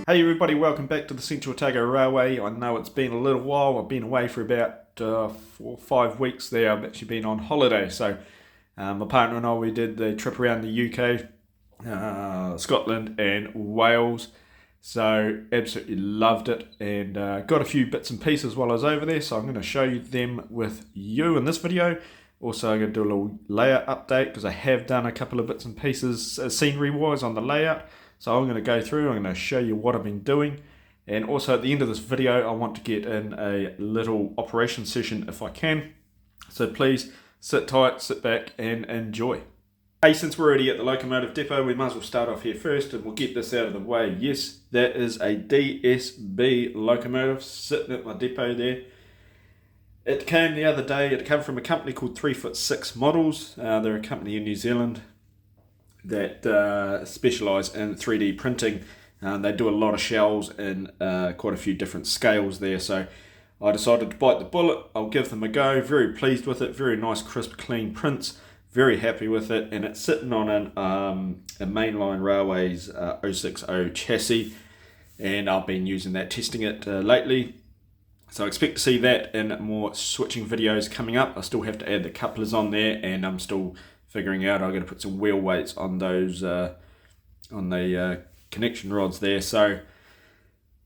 Hey everybody, welcome back to the Central Otago Railway. I know it's been a little while. I've been away for about 4 or 5 weeks there. I've actually been on holiday. So my partner and I, we did the trip around the UK, Scotland and Wales. So absolutely loved it, and got a few bits and pieces while I was over there. So I'm going to show you them with you in this video. Also, I'm going to do a little layout update because I have done a couple of bits and pieces scenery wise on the layout. So I'm going to go through, I'm going to show you what I've been doing. And also at the end of this video, I want to get in a little operation session if I can. So please sit tight, sit back and enjoy. Hey, since we're already at the Locomotive depot, we might as well start off here first and we'll get this out of the way. Yes, that is a DSB locomotive sitting at my depot there. It came the other day, it came from a company called 3'6" Models. They're a company in New Zealand that specialise in 3D printing. They do a lot of shells in quite a few different scales there, so I decided to bite the bullet. I'll give them a go. Very pleased with it, very nice crisp clean prints, very happy with it, and it's sitting on a Mainline Railways 060 chassis, and I've been using that, testing it lately. So I expect to see that in more switching videos coming up. I still have to add the couplers on there, and I'm still figuring out I'm going to put some wheel weights on those on the connection rods there. So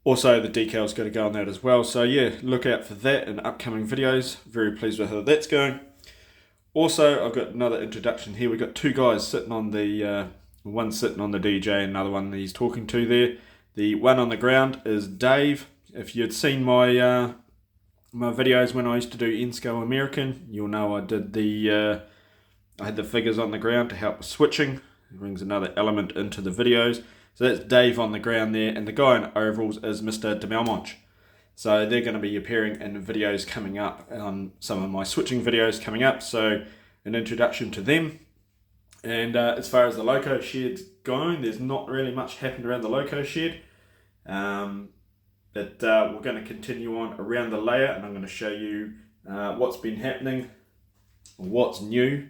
also the decal's got to go on that as well. So yeah, look out for that in upcoming videos. Very pleased with how that's going. Also, I've got another introduction here. We've got two guys sitting on the one sitting on the DJ, another one he's talking to there. The one on the ground is Dave. If you'd seen my my videos when I used to do N-Scale American, you'll know I did I had the figures on the ground to help with switching. It brings another element into the videos. So that's Dave on the ground there, and the guy in overalls is Mr. de Melmonch. So they're going to be appearing in videos coming up, on some of my switching videos coming up. So an introduction to them. And as far as the loco shed's going, there's not really much happened around the loco shed. But we're going to continue on around the layout, and I'm going to show you what's been happening, what's new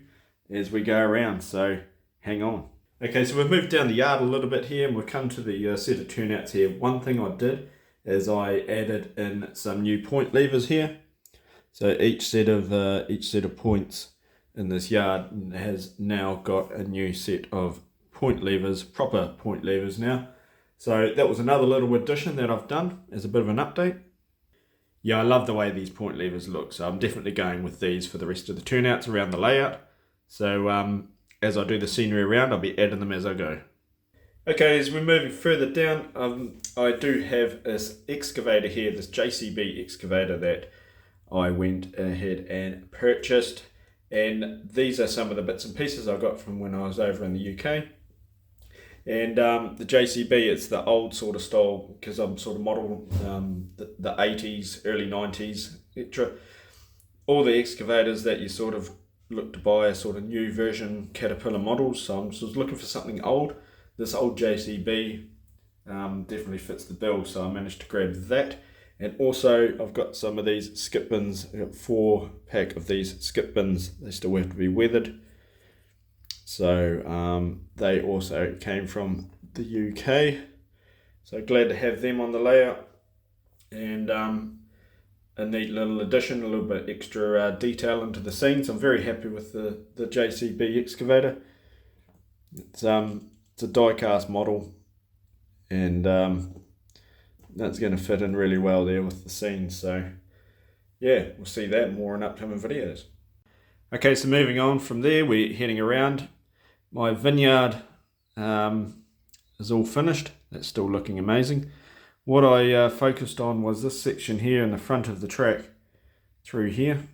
as we go around, so hang on. Okay, so we've moved down the yard a little bit here, and we've come to the set of turnouts here. One thing I did is I added in some new point levers here. So each set of points in this yard has now got a new set of point levers, proper point levers now. So that was another little addition that I've done as a bit of an update. Yeah, I love the way these point levers look, so I'm definitely going with these for the rest of the turnouts around the layout. So as I do the scenery around, I'll be adding them as I go. Okay, as we're moving further down, I do have this excavator here, this JCB excavator that I went ahead and purchased. And these are some of the bits and pieces I got from when I was over in the UK. And the JCB, it's the old sort of style, because I'm sort of model the 80s, early 90s, etc. All the excavators that you sort of look to buy are sort of new version Caterpillar models, so I'm just looking for something old. This old JCB definitely fits the bill, so I managed to grab that. And also I've got some of these skip bins. I've got 4-pack of these skip bins. They still have to be weathered. So they also came from the UK. So glad to have them on the layout. And a neat little addition, a little bit extra detail into the scenes. I'm very happy with the JCB excavator. It's a die cast model, and that's going to fit in really well there with the scenes. So yeah, we'll see that more in upcoming videos. Okay, so moving on from there, we're heading around. My vineyard is all finished. That's still looking amazing. What I focused on was this section here in the front of the track through here.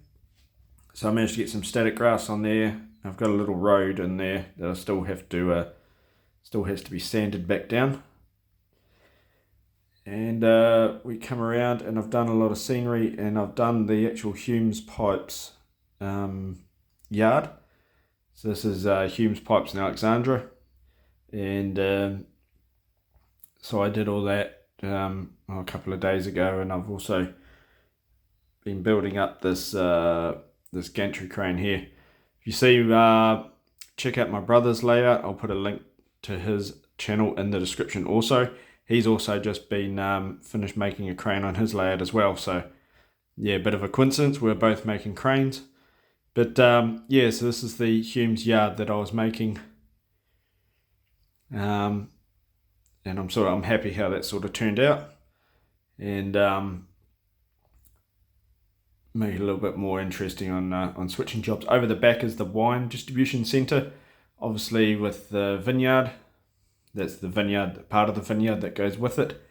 So I managed to get some static grass on there. I've got a little road in there that I still have to still has to be sanded back down. And we come around, and I've done a lot of scenery, and I've done the actual Humes Pipes yard. So this is Humes Pipes in Alexandra, and so I did all that a couple of days ago, and I've also been building up this this gantry crane here. If you see, check out my brother's layout. I'll put a link to his channel in the description also. he's also just been finished making a crane on his layout as well. So yeah, a bit of a coincidence, we're both making cranes. But yeah, so this is the Humes yard that I was making. And I'm happy how that sort of turned out. And make it a little bit more interesting on switching jobs. Over the back is the wine distribution centre, obviously with the vineyard. That's the vineyard, part of the vineyard that goes with it.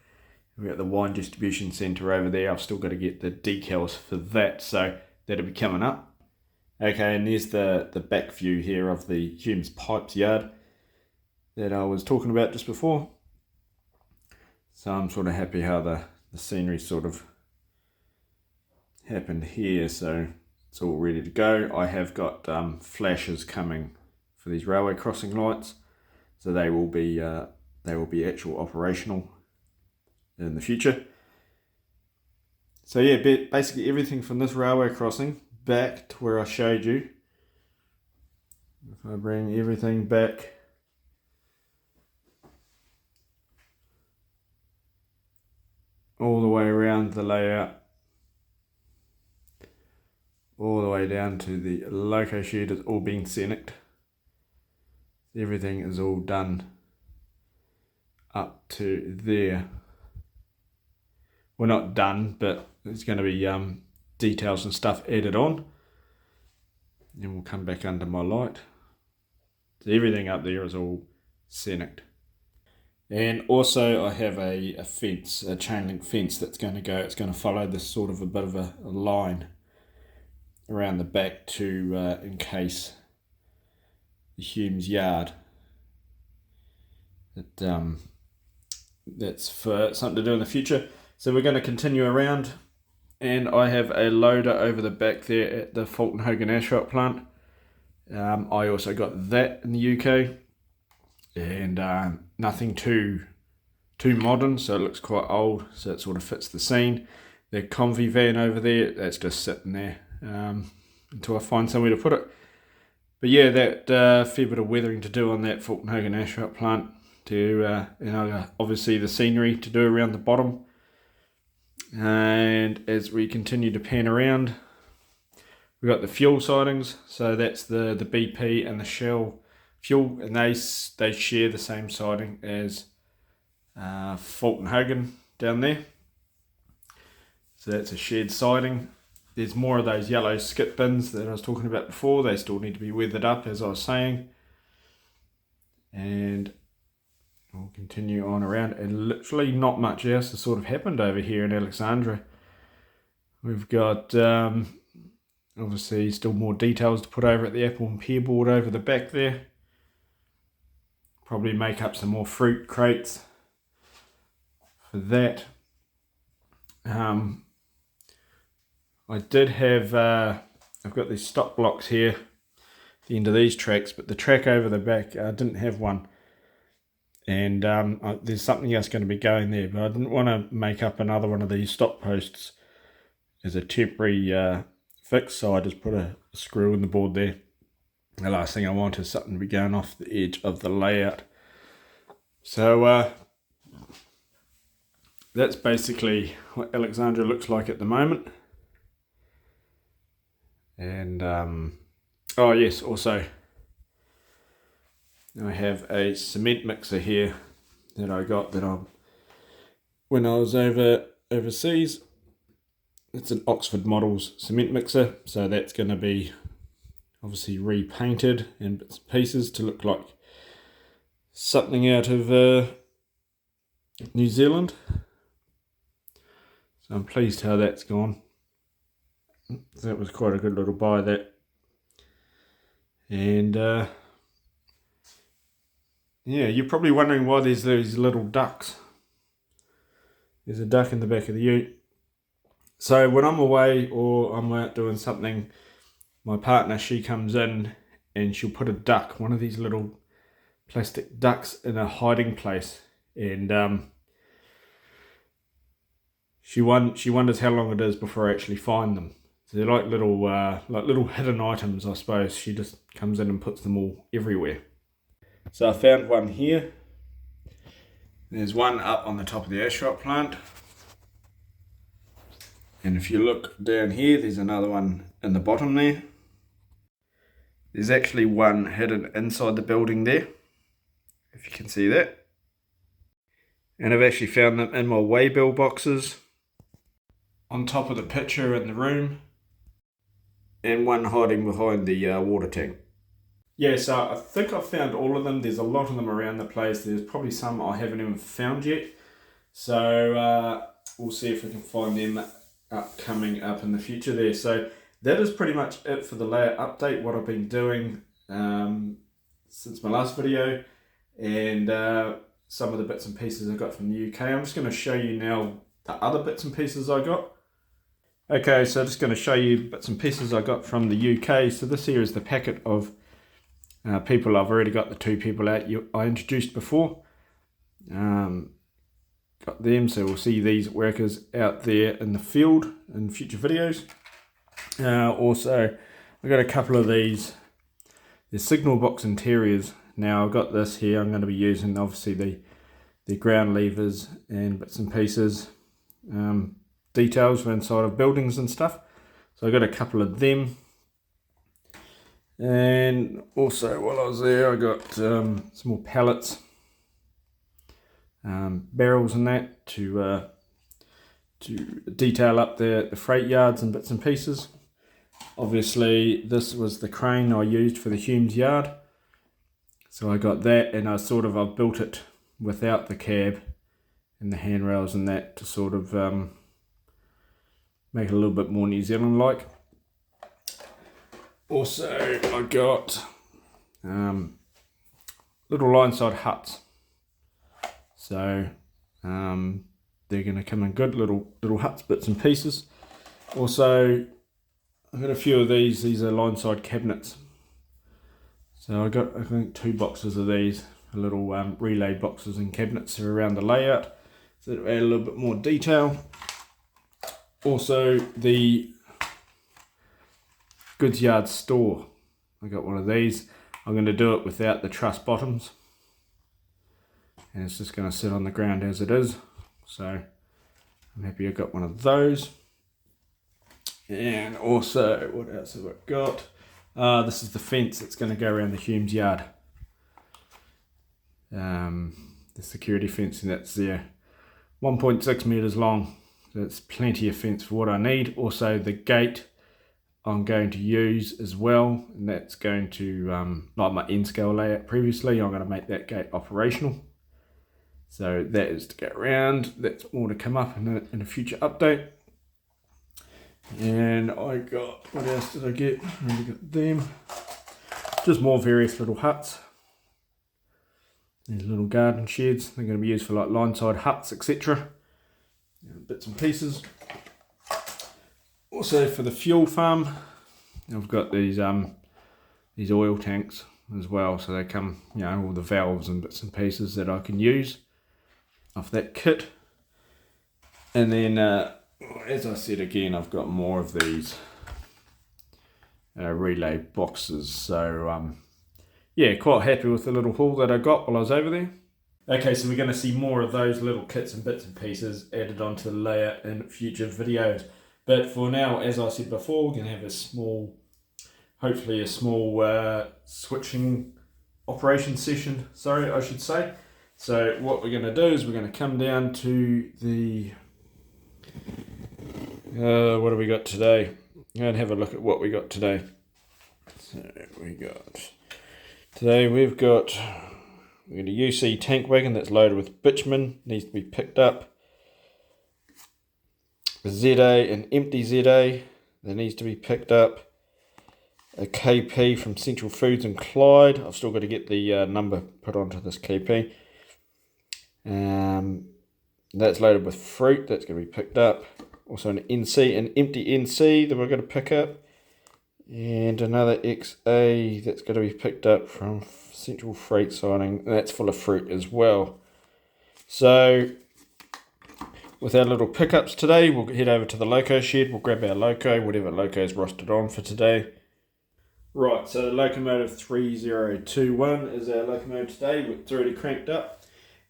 We've got the wine distribution centre over there. I've still got to get the decals for that, so that'll be coming up. Okay, and there's the back view here of the Humes Pipes yard that I was talking about just before. So I'm sort of happy how the scenery sort of happened here, so it's all ready to go. I have got flashes coming for these railway crossing lights, so they will be actual operational in the future. So yeah, basically everything from this railway crossing back to where I showed you. If I bring everything back all the way around the layout, all the way down to the loco shed, has all been scenic. Everything is all done up to there. Well, not done, but there's going to be details and stuff added on. And we'll come back under my light. So everything up there is all scenic. And also I have a fence, a chain link fence that's going to go, it's going to follow this sort of a bit of a line around the back to encase the Humes yard. That's for something to do in the future. So we're going to continue around, and I have a loader over the back there at the Fulton Hogan asphalt plant. I also got that in the UK, and nothing too modern, so it looks quite old, so it sort of fits the scene. The convey van over there, that's just sitting there until I find somewhere to put it. But yeah, that fair bit of weathering to do on that Fulton Hogan asphalt plant. To obviously the scenery to do around the bottom. And as we continue to pan around, we've got the fuel sidings. So that's the BP and the Shell fuel, and they share the same siding as Fulton Hogan down there. So that's a shared siding. There's more of those yellow skip bins that I was talking about before. They still need to be weathered up, as I was saying. And we'll continue on around, and literally not much else has sort of happened over here in Alexandra. We've got obviously still more details to put over at the apple and pear board over the back there. Probably make up some more fruit crates for that. I did have, I've got these stop blocks here at the end of these tracks, but the track over the back, I didn't have one. And there's something else going to be going there, but I didn't want to make up another one of these stop posts as a temporary fix, so I just put a screw in the board there. The last thing I want is something to be going off the edge of the layout. So that's basically what Alexandra looks like at the moment. And oh yes, also I have a cement mixer here that I got when I was overseas. It's an Oxford Models cement mixer, so that's going to be obviously repainted in bits and pieces to look like something out of New Zealand. So I'm pleased how that's gone. So that was quite a good little buy, that. And yeah, you're probably wondering why there's these little ducks. There's a duck in the back of the ute. So when I'm away or I'm out doing something, my partner, she comes in and she'll put a duck, one of these little plastic ducks, in a hiding place. And she wonders how long it is before I actually find them. So they're like little hidden items, I suppose. She just comes in and puts them all everywhere. So I found one here. There's one up on the top of the asphalt plant. And if you look down here, there's another one in the bottom there. There's actually one hidden inside the building there, if you can see that. And I've actually found them in my waybill boxes on top of the picture in the room, and one hiding behind the water tank. Yeah, so I think I've found all of them. There's a lot of them around the place. There's probably some I haven't even found yet. So we'll see if we can find them coming up in the future there. So that is pretty much it for the layout update, what I've been doing since my last video, and some of the bits and pieces I got from the UK. I'm just going to show you now the other bits and pieces I got. Okay, so I'm just going to show you bits and pieces I got from the UK. So this here is the packet of people. I've already got the 2 people out I introduced before. Got them, so we'll see these workers out there in the field in future videos. Also, I got a couple of these. The signal box interiors. Now I've got this here. I'm going to be using obviously the ground levers and bits and pieces, details for inside of buildings and stuff. So I got a couple of them. And also while I was there, I got some more pallets, barrels and that to detail up the freight yards and bits and pieces. Obviously this was the crane I used for the Humes yard, so I got that, and I've built it without the cab and the handrails and that to sort of make it a little bit more New Zealand like. Also I got little line side huts, so they're going to come in good little huts, bits and pieces. Also I've got a few of these are line side cabinets, so I got I think 2 boxes of these, little relay boxes and cabinets around the layout, so that add a little bit more detail. Also the goods yard store, I got one of these. I'm going to do it without the truss bottoms, and it's just going to sit on the ground as it is, so I'm happy I got one of those. And also, what else have I got? This is the fence that's going to go around the Humes yard, the security fence, and that's there, 1.6 meters long, so it's plenty of fence for what I need. Also the gate I'm going to use as well, and that's going to, like my end scale layout previously, I'm going to make that gate operational. So that is to go around. That's more to come up in a future update. And I got, what else did I get? I really got them. Just more various little huts. These little garden sheds. They're going to be used for like line side huts, etc. Bits and pieces. Also for the fuel farm, I've got these oil tanks as well. So they come, all the valves and bits and pieces that I can use off that kit. And then as I said again, I've got more of these relay boxes. So yeah, quite happy with the little haul that I got while I was over there. Okay, so we're going to see more of those little kits and bits and pieces added onto the layout in future videos. But for now, as I said before, we're going to have a small, hopefully a small switching operation session, sorry, I should say. So what we're going to do is we're going to come down to the, what have we got today? And have a look at what we got today. So we've got a UC tank wagon that's loaded with bitumen, needs to be picked up. A ZA, an empty ZA that needs to be picked up. A KP from Central Foods in Clyde. I've still got to get the number put onto this KP. That's loaded with fruit, that's going to be picked up. Also an NC, an empty NC that we're going to pick up. And another XA that's going to be picked up from Central Freight Siding. That's full of fruit as well. So with our little pickups today, we'll head over to the loco shed. We'll grab our loco, whatever loco is rostered on for today. Right, so Locomotive 3021 is our locomotive today. It's already cranked up.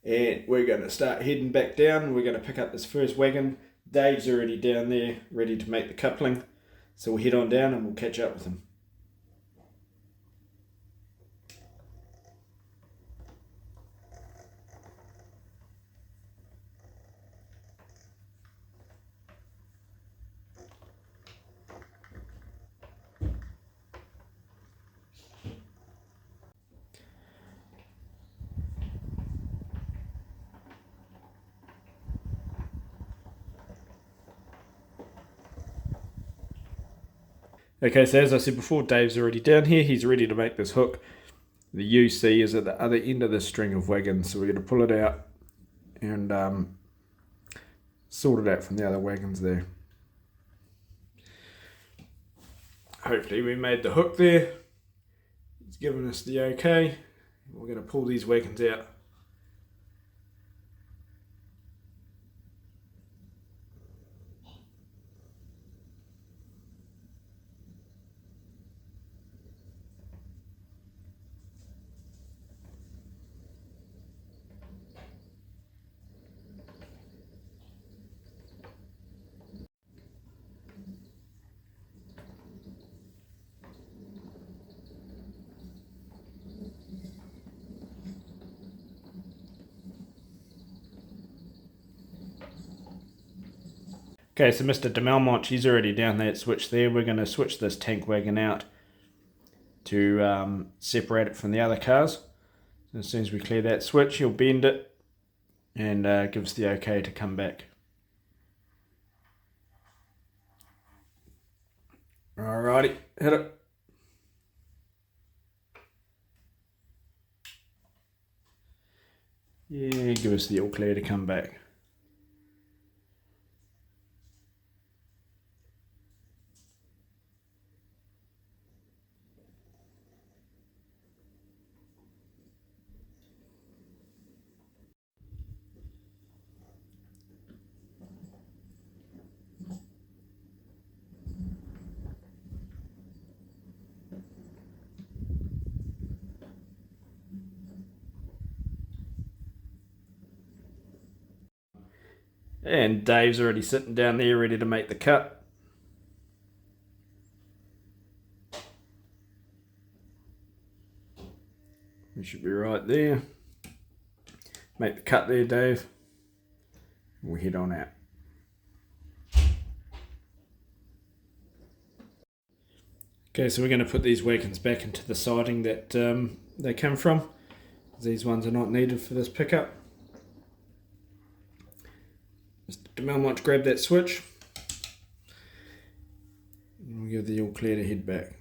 and we're going to start heading back down. We're going to pick up this first wagon. Dave's already down there ready to make the coupling, so we'll head on down and we'll catch up with him. Okay, so as I said before, Dave's already down here. He's ready to make this hook. The UC is at the other end of the string of wagons, so we're going to pull it out and sort it out from the other wagons there. Hopefully we made the hook there. It's given us the okay. We're going to pull these wagons out. Okay, so Mr. de Melmont, he's already down that switch there. We're going to switch this tank wagon out to separate it from the other cars. So as soon as we clear that switch, he'll bend it and give us the okay to come back. Alrighty, hit it. Yeah, give us the all clear to come back. And Dave's already sitting down there ready to make the cut. We should be right there. Make the cut there, Dave. We'll head on out. Okay, so we're going to put these wagons back into the siding that they come from. These ones are not needed for this pickup. Mr. de Melmont, grab that switch. And we'll give the all clear to head back.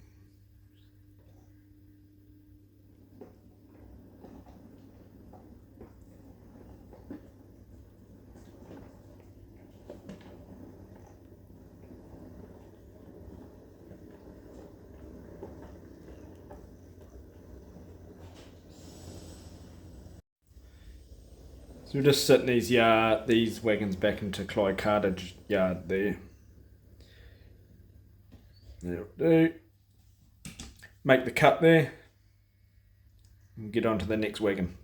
So we're just sitting these wagons back into Clyde Cartage yard there. That'll do. Make the cut there. And get on to the next wagon.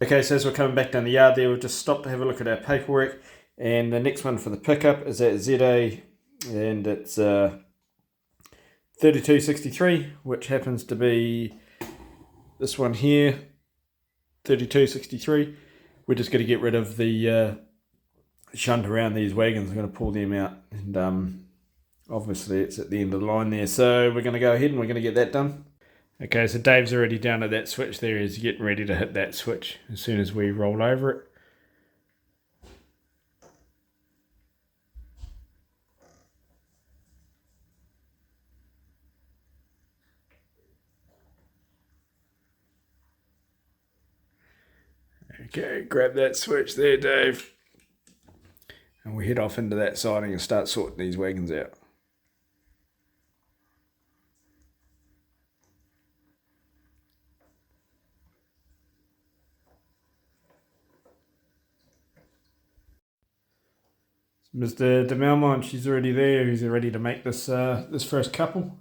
Okay, so as we're coming back down the yard there, we've just stopped to have a look at our paperwork. And the next one for the pickup is at ZA, and it's 3263, which happens to be this one here, 3263. We're just going to get rid of the shunt around these wagons. We're going to pull them out, and obviously it's at the end of the line there. So we're going to go ahead and we're going to get that done. Okay, so Dave's already down at that switch there. He's getting ready to hit that switch as soon as we roll over it. Okay, grab that switch there, Dave. And we head off into that siding and start sorting these wagons out. Mr. de Melmont, she's already there. He's ready to make this this first couple.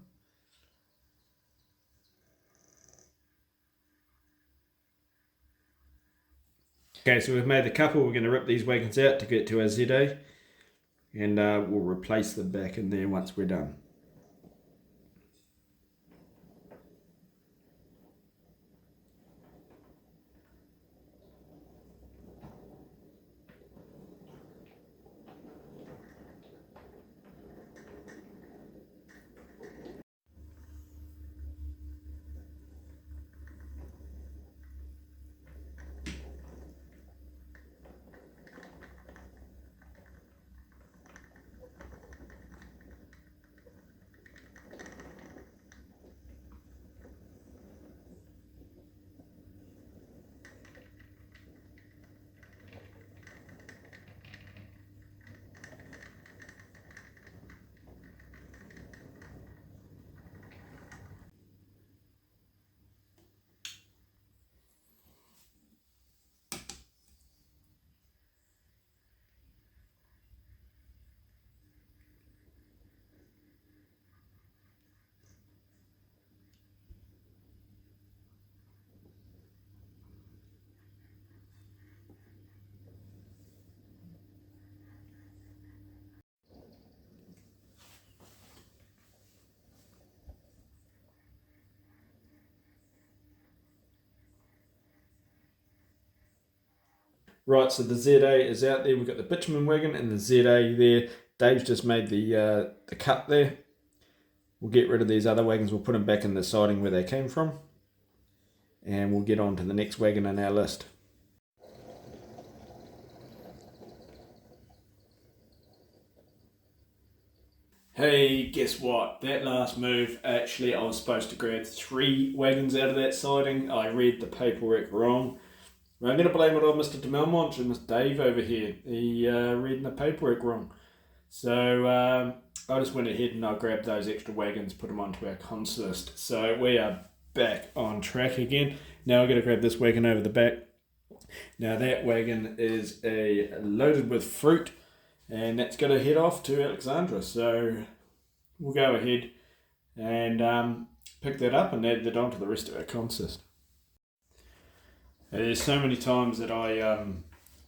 Okay, so we've made the couple. We're going to rip these wagons out to get to our ZA, and we'll replace them back in there once we're done. Right, so the ZA is out there. We've got the bitumen wagon and the ZA there. Dave's just made the cut there. We'll get rid of these other wagons. We'll put them back in the siding where they came from. And we'll get on to the next wagon on our list. Hey, guess what? That last move, actually I was supposed to grab 3 wagons out of that siding. I read the paperwork wrong. I'm going to blame it on Mr. de Melmont and Mr. Dave over here. He read the paperwork wrong. So I just went ahead and I grabbed those extra wagons, put them onto our consist. So we are back on track again. Now I'm going to grab this wagon over the back. Now that wagon is loaded with fruit, and that's going to head off to Alexandra. So we'll go ahead and pick that up and add that onto the rest of our consist. There's so many times that I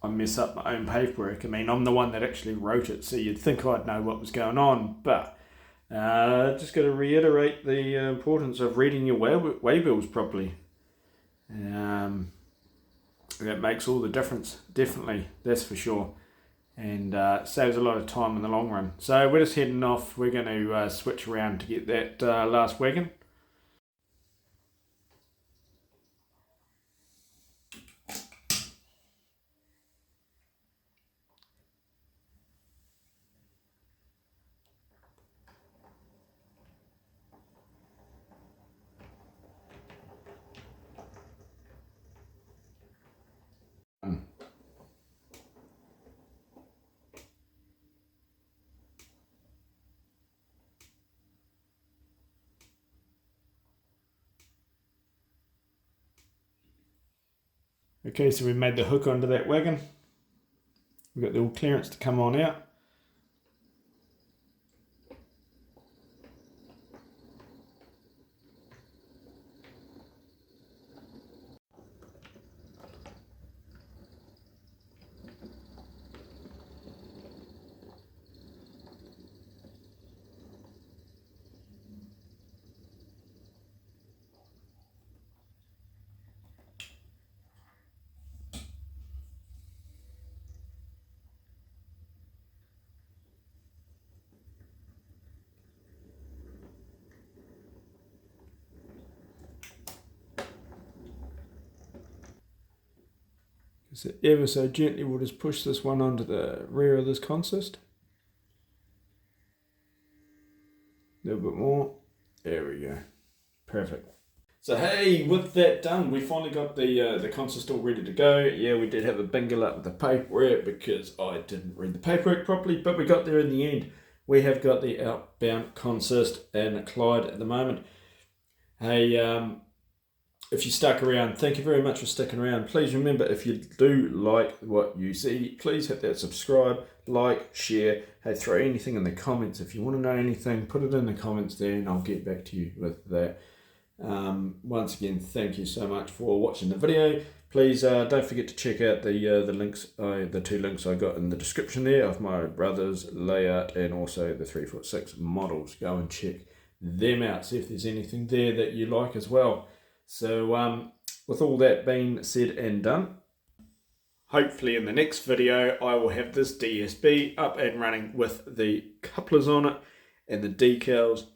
mess up my own paperwork. I mean, I'm the one that actually wrote it, so you'd think I'd know what was going on, but just got to reiterate the importance of reading your way bills properly. That makes all the difference, definitely, that's for sure, and saves a lot of time in the long run. So we're just heading off. We're going to switch around to get that last wagon. Okay, so we made the hook onto that wagon. We've got the all clearance to come on out. So ever so gently we'll just push this one onto the rear of this consist. A little bit more. There we go. Perfect. So hey, with that done, we finally got the consist all ready to go. Yeah, we did have a bingle up with the paperwork because I didn't read the paperwork properly, but we got there in the end. We have got the outbound consist in Clyde at the moment. Hey, if you stuck around, thank you very much for sticking around. Please remember, if you do like what you see, please hit that subscribe, like, share. Hey, throw anything in the comments. If you want to know anything, put it in the comments there and I'll get back to you with that. Once again, thank you so much for watching the video. Please don't forget to check out the links, the two links I got in the description there of my brother's layout and also the 3'6" models. Go and check them out, see if there's anything there that you like as well. So with all that being said and done, hopefully in the next video I will have this DSB up and running with the couplers on it and the decals.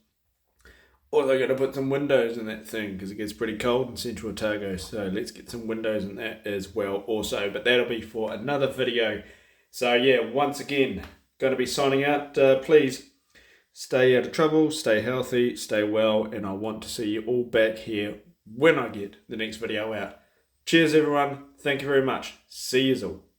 Also got to put some windows in that thing because it gets pretty cold in Central Otago, so let's get some windows in that as well also, but that'll be for another video. So yeah, once again, going to be signing out. Please stay out of trouble, stay healthy, stay well, and I want to see you all back here when I get the next video out. Cheers everyone, thank you very much, see you all.